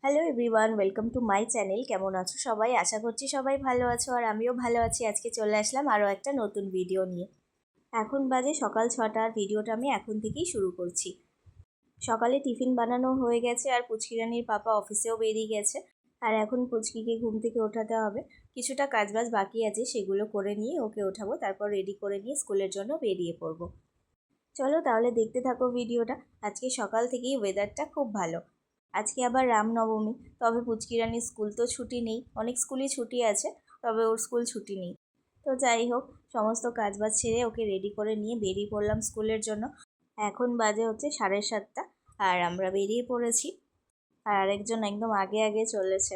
Hello everyone, welcome to my channel. কেমন আছো সবাই? আশা করছি সবাই ভালো আছো আর আমিও ভালো আছি। আজকে চলে আসলাম আরও একটা নতুন ভিডিও নিয়ে। এখন বাজে সকাল 6টার। ভিডিওটা আমি এখন থেকেই শুরু করছি। সকালে টিফিন বানানো হয়ে গেছে আর পুচকিরানির পাপা অফিসেও বেরিয়ে গেছে। আর এখন পুচকিকে ঘুম থেকে ওঠাতে হবে। কিছুটা কাজবাজ বাকি আছে, সেগুলো করে নিয়ে ওকে ওঠাবো, তারপর রেডি করে নিয়ে স্কুলের জন্য বেরিয়ে পড়বো। চলো তাহলে দেখতে থাকো ভিডিওটা। আজকে সকাল থেকেই ওয়েদারটা খুব ভালো। আজকে আবার রামনবমী, তবে পুচকিরানির স্কুল তো ছুটি নেই। অনেক স্কুলই ছুটি আছে, তবে ওর স্কুল ছুটি নেই। তো যাই হোক, সমস্ত কাজবাজ ছেড়ে ওকে রেডি করে নিয়ে বেরিয়ে পড়লাম স্কুলের জন্য। এখন বাজে হচ্ছে 7:30 আর আমরা বেরিয়ে পড়েছি। আর আরেকজন একদম আগে আগে চলেছে।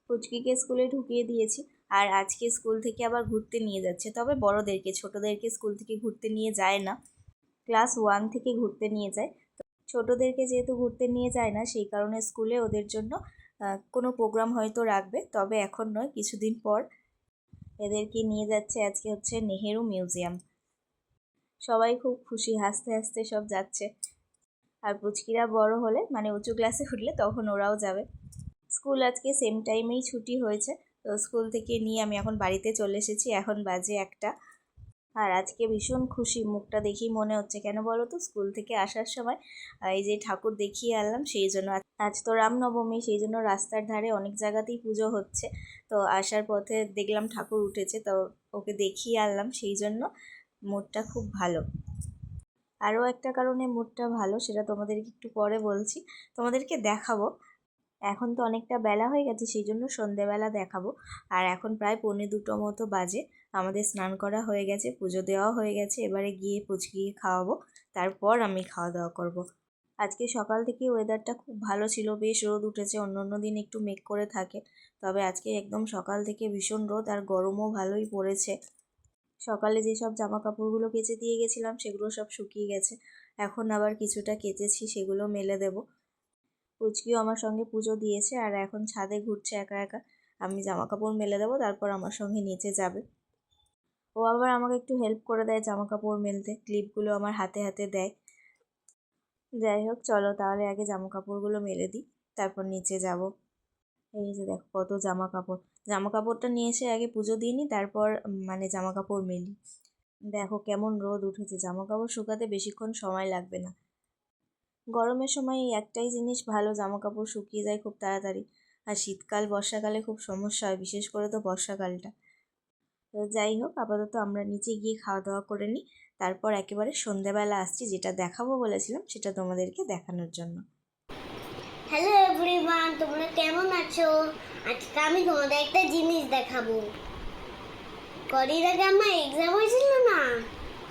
পুচকিকে স্কুলে ঢুকিয়ে দিয়েছি। আর আজকে স্কুল থেকে আবার ঘুরতে নিয়ে যাচ্ছে, তবে বড়দেরকে, ছোটদেরকে স্কুল থেকে ঘুরতে নিয়ে যায় না। ক্লাস 1 থেকে ঘুরতে নিয়ে যায়। ছোটদেরকে যেহেতু ঘুরতে নিয়ে যায় না, সেই কারণে স্কুলে ওদের জন্য কোনো প্রোগ্রাম হয়তো রাখবে, তবে এখন নয়, কিছুদিন পর এদেরকে নিয়ে যাচ্ছে। আজকে হচ্ছে নেহেরু মিউজিয়াম। সবাই খুব খুশি, হাসতে হাসতে সব যাচ্ছে। আর পুচকিরা বড় হলে, মানে উঁচু ক্লাসে উঠলে, তখন ওরাও যাবে। স্কুল আজকে সেম টাইমেই ছুটি হয়েছে, তো স্কুল থেকে নিয়ে আমি এখন বাড়িতে চলে এসেছি। এখন বাজে 1টা। আর আজকে ভীষণ খুশি, মুখটা দেখেই মনে হচ্ছে। কেন বলো তো? স্কুল থেকে আসার সময় এই যে ঠাকুর দেখিয়ে আনলাম, সেই জন্য। আজ তো রামনবমী, সেই জন্য রাস্তার ধারে অনেক জায়গাতেই পুজো হচ্ছে। তো আসার পথে দেখলাম ঠাকুর উঠেছে, তো ওকে দেখিয়ে আনলাম, সেই জন্য মুডটা খুব ভালো। আরও একটা কারণে মুডটা ভালো, সেটা তোমাদেরকে একটু পরে বলছি, তোমাদেরকে দেখাবো। এখন তো অনেকটা বেলা হয়ে গেছে, সেই জন্য সন্ধেবেলা দেখাবো। আর এখন প্রায় 1:45 মতো বাজে। আমাদের স্নান করা হয়ে গেছে, পুজো দেওয়া হয়ে গেছে। এবারে গিয়ে পুচকিকে খাওয়াবো, তারপর আমি খাওয়া দাওয়া করব। আজকে সকাল থেকে ওয়েদারটা খুব ভালো ছিল, বেশ রোদ উঠেছে। অন্য দিন একটু মেঘ করে থাকে, তবে আজকে একদম সকাল থেকে ভীষণ রোদ, আর গরমও ভালোই পড়েছে। সকালে যেসব জামা কাপড়গুলো কেচে দিয়ে গেছিলাম, সেগুলো সব শুকিয়ে গেছে। এখন আবার কিছুটা কেচেছি, সেগুলো মেলে দেব। পুচকিও আমার সঙ্গে পুজো দিয়েছে, আর এখন ছাদে ঘুরছে একা একা। আমি জামা কাপড় মেলে দেবো, তারপর আমার সঙ্গে নিচে যাবে। ও আবার আমাকে একটু হেল্প করে দেয় জামা কাপড় মেলতে, ক্লিপগুলো আমার হাতে হাতে দেয়। যাই হোক, চলো তাহলে আগে জামা কাপড়গুলো মেলে দিই, তারপর নিচে যাব। এই যে দেখো কত জামা কাপড়। জামা কাপড়টা নিয়ে এসে আগে পুজো দিয়ে নিই, তারপর মানে জামা কাপড় মেলি। দেখো কেমন রোদ উঠেছে, জামা কাপড় শুকাতে বেশিক্ষণ সময় লাগবে না। গরমের সময় এই একটাই জিনিস ভালো, জামা কাপড় শুকিয়ে যায় খুব তাড়াতাড়ি। আর শীতকাল বর্ষাকালে খুব সমস্যা হয়, বিশেষ করে তো বর্ষাকালটা। তো যাই হোক, আপাতত আমরা নিচে গিয়ে খাওয়া দাওয়া করে নিই, তারপর একেবারে সন্ধেবেলা আসছি, যেটা দেখাবো বলেছিলাম সেটা তোমাদেরকে দেখানোর জন্য। হ্যালো এভরিওয়ান, তোমরা কেমন আছো? আজকে আমি তোমাদের একটা জিনিস দেখাবো। কদিন আগে আমার এক্সাম হয়েছিল না,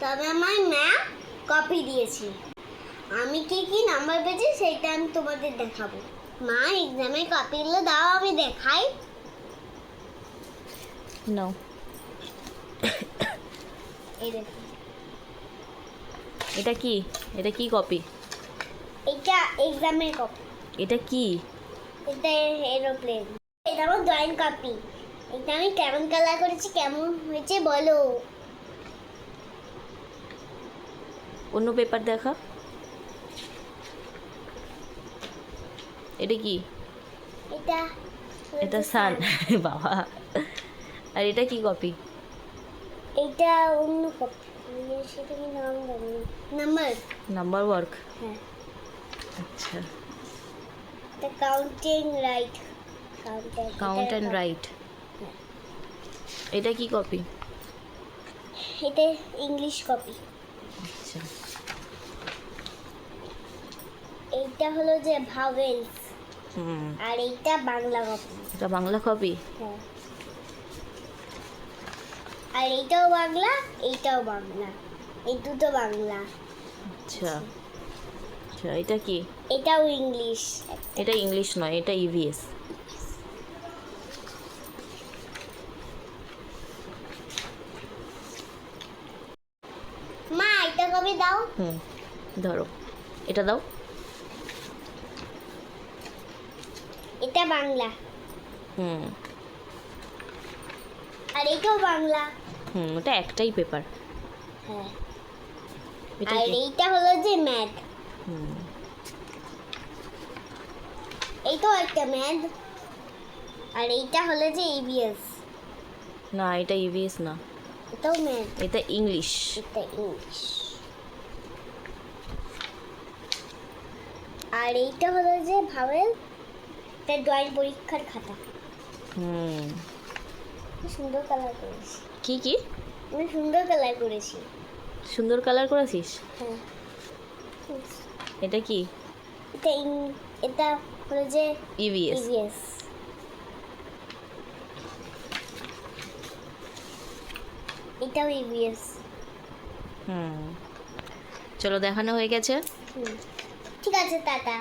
তবে আমার ম্যাম কপি দিয়েছে। আমি কি কি নাম্বার পেয়েছি সেটা আমি তোমাদের দেখাবো। মা, এক্সামের কপিগুলো দাও, আমি দেখাই। নাও। এই দেখো, এটা কি? এটা কি কপি? এটা এক্সামের কপি। এটা কি? এটা এরোপ্লেন। এটা আমার ড্রয়িং কপি। এটা আমি কেমন কালার করেছি, কেমন হয়েছে বলো। অন্য পেপার দেখা। এটা কি? এটা এটা সান। বাবা। আর এটা কি কপি? এটা অন্য কপি, সেটা কি নাম জানি না। Number number work. হ্যাঁ, আচ্ছা, এটা counting right. Count and right. এটা কি কপি? এটা ইংলিশ কপি। আচ্ছা, এইটা হলো যে ভাওয়েলস, হুম, আর এইটা বাংলা কপি। এটা বাংলা কপি। হ্যাঁ, আর এইটাও বাংলা, এইটাও বাংলা, এই দুটো বাংলা। আচ্ছা আচ্ছা, এটা কি? এটাও ইংলিশ। এটা ইংলিশ নয়, এটা ইভিএস। মা, এটা কপি দাও। হুম, ধরো, এটা দাও। এটা বাংলা, হুম আর এইটাও বাংলা। হুম, ওটা একটাই পেপার। হ্যাঁ, এটা আর কি? এইটা হলো যে ম্যাথ। হুম, এইটাও একটা ম্যাথ, আর এইটা হলো যে ইভিএস। না, এটা ইভিএস না, এটাও ম্যাথ, এটা ইংলিশ। এটা ইংলিশ। আর এইটা হলো যে ভাওয়েল, এটা ড্রয়িং পরীক্ষার খাতা। হুম। কি সুন্দর কালার করেছি, কি কি আমি সুন্দর কালার করেছি। সুন্দর কালার করেছিস? হ্যাঁ, এটা কি? এটা হলো যে ইভিএস। ইভিএস। এটাও ইভিএস। হুম, চলো দেখানো হয়ে গেছে। ঠিক আছে, টাটা।